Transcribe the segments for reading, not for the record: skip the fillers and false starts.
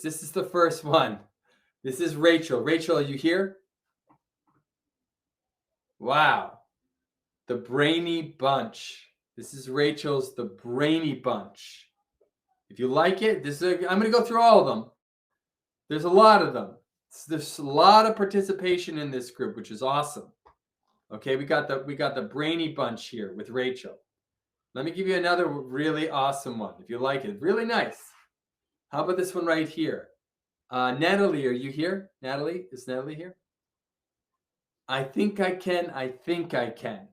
This is the first one. This is Rachel. Rachel, are you here? Wow. The Brainy Bunch. This is Rachel's The Brainy Bunch. If you like it, I'm going to go through all of them. There's a lot of them. There's a lot of participation in this group, which is awesome. Okay, we got the Brainy Bunch here with Rachel. Let me give you another really awesome one, if you like it. Really nice. How about this one right here? Natalie, are you here? Natalie, is Natalie here? I think I can. I think I can.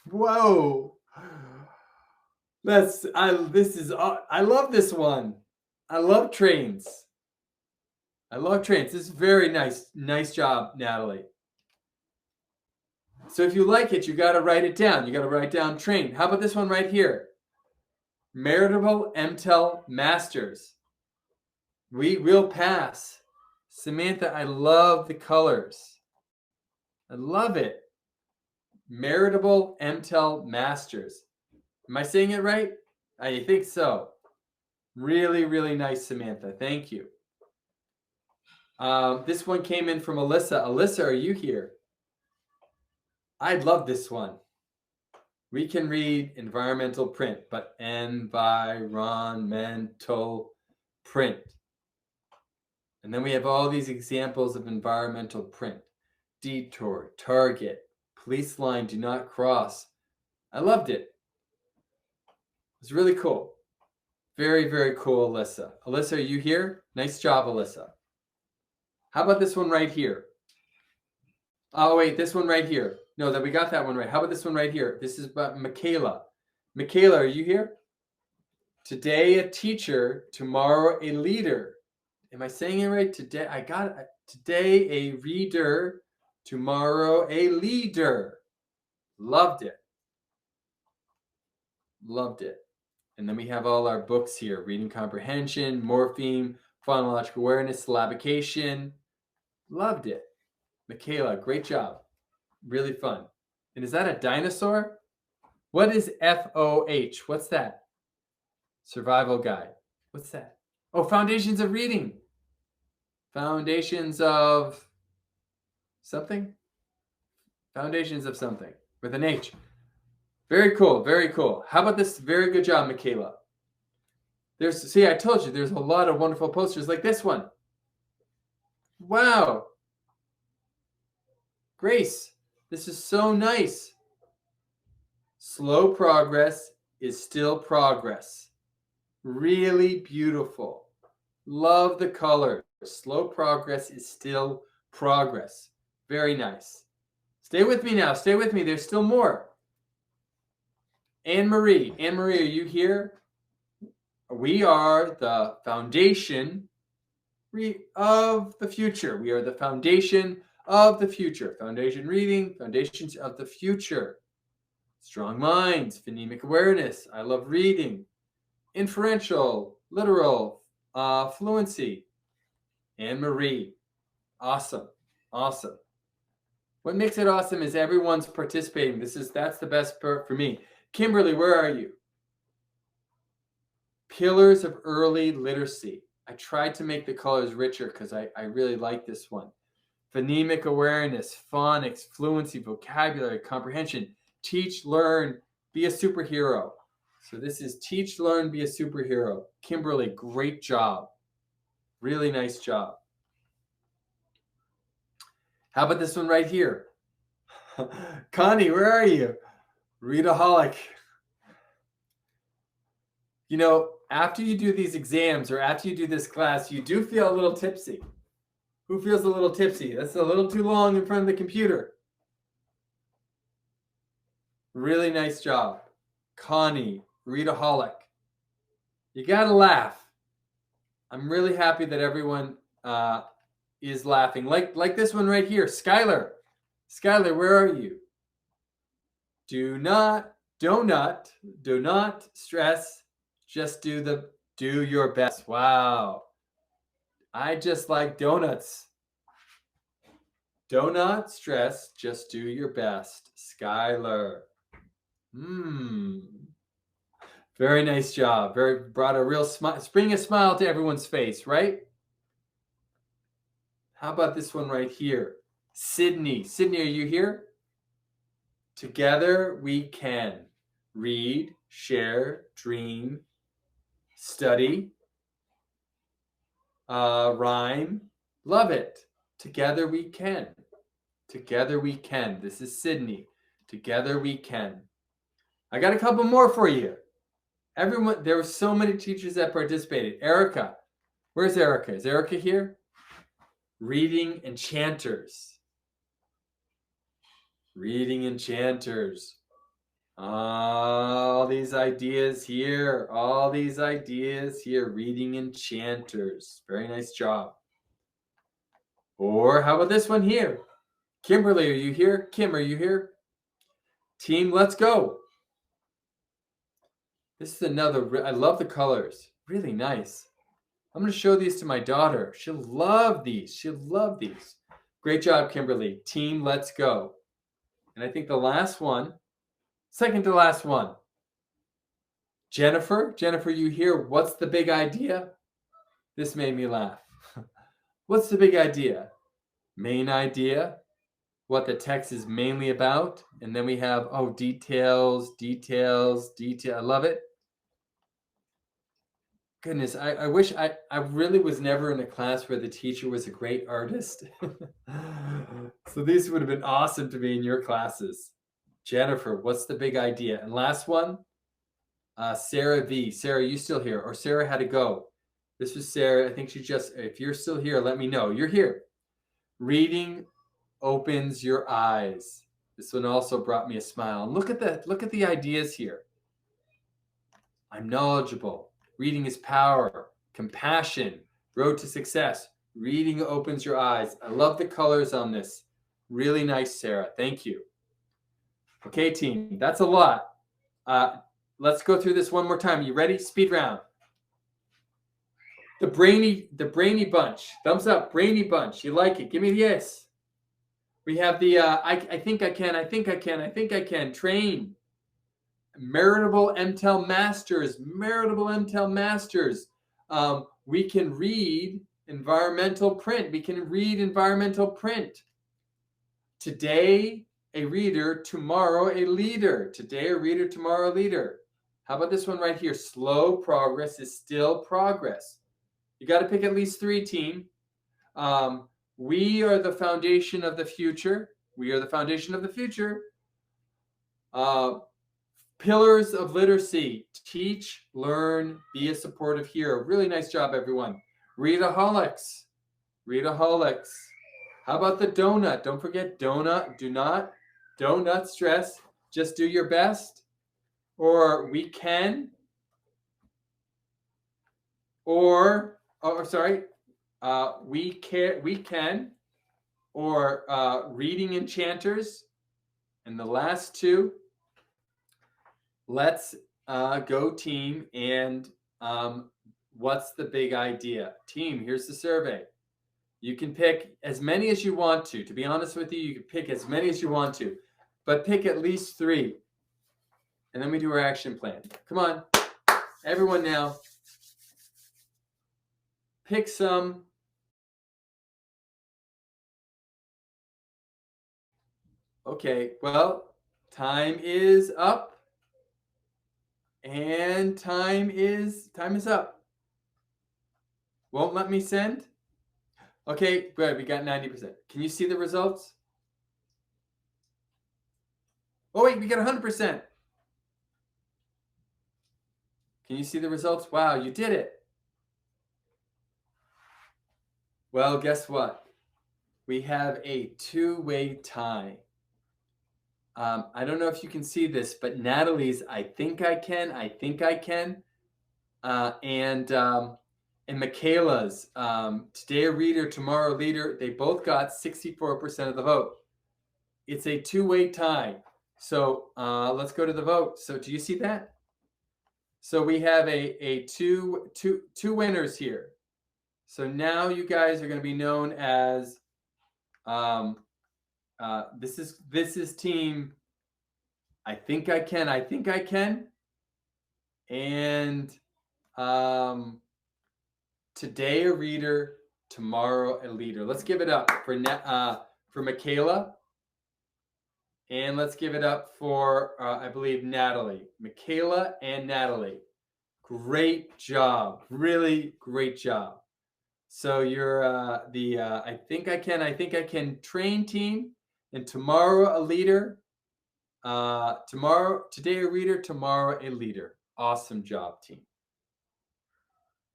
Whoa. I love this one. I love trains. I love trains. This is very nice. Nice job, Natalie. So if you like it, you got to write it down. You got to write down train. How about this one right here? Meritable MTEL Masters. We will pass. Samantha, I love the colors. I love it. Meritable MTEL Masters. Am I saying it right? I think so. Really, really nice, Samantha. Thank you. This one came in from Alyssa. Alyssa, are you here? I love this one. We can read environmental print, but environmental print. And then we have all these examples of environmental print. Detour, target, police line, do not cross. I loved it. It's really cool. Very, very cool, Alyssa. Alyssa, are you here? Nice job, Alyssa. How about this one right here? Oh, wait, this one right here. No, that we got that one right. How about this one right here? This is about Michaela. Michaela, are you here? Today a teacher, tomorrow a leader. Am I saying it right? Today I got it. Today a reader, tomorrow a leader. Loved it. Loved it. And then we have all our books here. Reading comprehension, morpheme, phonological awareness, syllabication. Loved it. Michaela, great job. Really fun. And is that a dinosaur? What is FOH? What's that? Survival guide. What's that? Oh, foundations of reading. Foundations of something? Foundations of something with an H. Very cool. Very cool. How about this? Very good job, Michaela. See, I told you there's a lot of wonderful posters like this one. Wow. Grace, this is so nice. Slow progress is still progress. Really beautiful. Love the colors. Slow progress is still progress. Very nice. Stay with me now. Stay with me. There's still more. Anne-Marie. Anne-Marie, are you here? We are the foundation of the future. We are the foundation of the future. Foundation reading, foundations of the future. Strong minds, phonemic awareness. I love reading. Inferential, literal, fluency. Anne-Marie. Awesome. Awesome. What makes it awesome is everyone's participating. That's the best part for me. Kimberly, where are you? Pillars of early literacy. I tried to make the colors richer because I really like this one. Phonemic awareness, phonics, fluency, vocabulary, comprehension. Teach, learn, be a superhero. So this is teach, learn, be a superhero. Kimberly, great job. Really nice job. How about this one right here? Connie, where are you? Readaholic. You know, after you do these exams or after you do this class, you do feel a little tipsy. Who feels a little tipsy? That's a little too long in front of the computer. Really nice job. Connie, Readaholic. You got to laugh. I'm really happy that everyone is laughing. Like this one right here. Skylar. Skylar, where are you? Do not stress. Just do your best. Wow. I just like donuts. Do not stress. Just do your best. Skylar. Very nice job. Brought a real smile, bring a smile to everyone's face, right? How about this one right here? Sydney. Sydney, are you here? Together we can read, share, dream, study, rhyme. Love it. Together we can. Together we can. This is Sydney. Together we can. I got a couple more for you. Everyone, there were so many teachers that participated. Erica. Where's Erica? Is Erica here? Reading enchanters. Reading enchanters. All these ideas here. All these ideas here. Reading enchanters. Very nice job. Or how about this one here? Kimberly, are you here? Kim, are you here? Team, let's go. This is another, I love the colors. Really nice. I'm going to show these to my daughter. She'll love these. She'll love these. Great job, Kimberly. Team, let's go. And I think the last one, second to last one. Jennifer, you here? What's the big idea? This made me laugh. What's the big idea? Main idea, what the text is mainly about. And then we have, details. I love it. Goodness, I wish I really was never in a class where the teacher was a great artist. So these would have been awesome to be in your classes. Jennifer, what's the big idea? And last one, Sarah V. Sarah, are you still here? Or Sarah had to go. This was Sarah. I think she just, if you're still here, let me know. You're here. Reading opens your eyes. This one also brought me a smile. And look at the ideas here. I'm knowledgeable. Reading is power, compassion, road to success. Reading opens your eyes. I love the colors on this. Really nice, Sarah. Thank you. Okay, team, that's a lot. Let's go through this one more time. You ready? Speed round. The brainy bunch. Thumbs up, brainy bunch. You like it? Give me the yes. We have the I think I can. Train. Meritable MTEL masters. We can read environmental print. Today, a reader, tomorrow, a leader. Today, a reader, tomorrow, a leader. How about this one right here? Slow progress is still progress. You got to pick at least 3, team. We are the foundation of the future. Pillars of literacy. Teach, learn, be a supportive hero. Really nice job, everyone. Readaholics. How about the donut? Don't forget donut. Don't stress. Just do your best. Or we can. Or, we can. Or reading enchanters. And the last 2. Let's go, team. And what's the big idea? Team, here's the survey. You can pick as many as you want to. To be honest with you, you can pick as many as you want to. But pick at least 3. And then we do our action plan. Come on. Everyone now. Pick some. Okay, well, time is up. And time is up. Won't let me send? Okay, good. We got 90%. Can you see the results? Oh, wait, we got 100%. Can you see the results? Wow, you did it. Well, guess what? We have a 2-way tie. I don't know if you can see this, but Natalie's I think I can. And Michaela's today a reader, tomorrow a leader, they both got 64% of the vote. It's a 2-way tie. So let's go to the vote. So do you see that? So we have a two winners here. So now you guys are going to be known as this is team I think I can. And today a reader, tomorrow a leader. Let's give it up for Michaela. And let's give it up for, I believe, Natalie. Michaela and Natalie. Great job. Really great job. So you're I think I can train team, and tomorrow a leader. Today a reader, tomorrow a leader. Awesome job, team.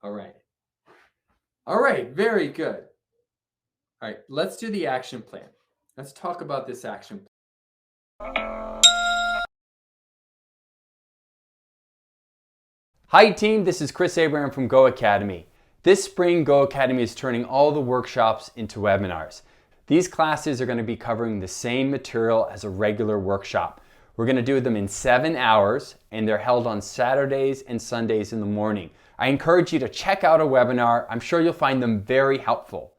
All right. All right, very good. All right, let's do the action plan. Let's talk about this action plan. Hi team, this is Chris Abraham from GOHacademy. This spring, GOHacademy is turning all the workshops into webinars. These classes are going to be covering the same material as a regular workshop. We're going to do them in 7 hours, and they're held on Saturdays and Sundays in the morning. I encourage you to check out a webinar. I'm sure you'll find them very helpful.